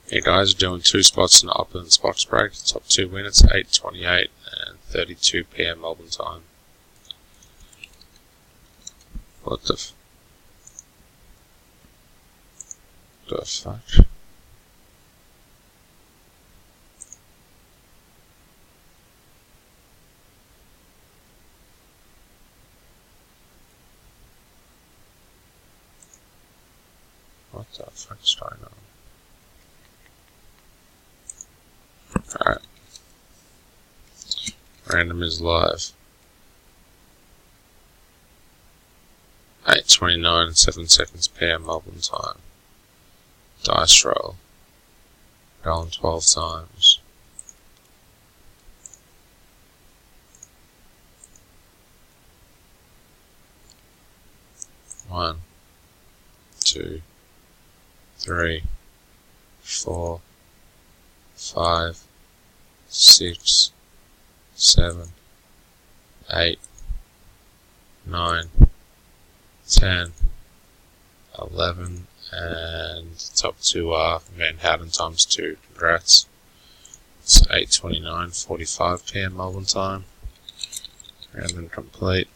Hey guys, doing 2 spots in the opulence box break. Top 2 winners, 8:28 and 32 PM Melbourne time. What the fuck? What the fuck is going on? Alright. Random is live. 8:29 and 7 seconds PM Melbourne time. Dice roll. Rolling 12 times. 1, 2, 3, 4, 5, 6, 7, 8, 9, 10, 11, and top 2 are Van Houten times 2. Congrats. It's 8:29, 45 PM Melbourne time. Random complete.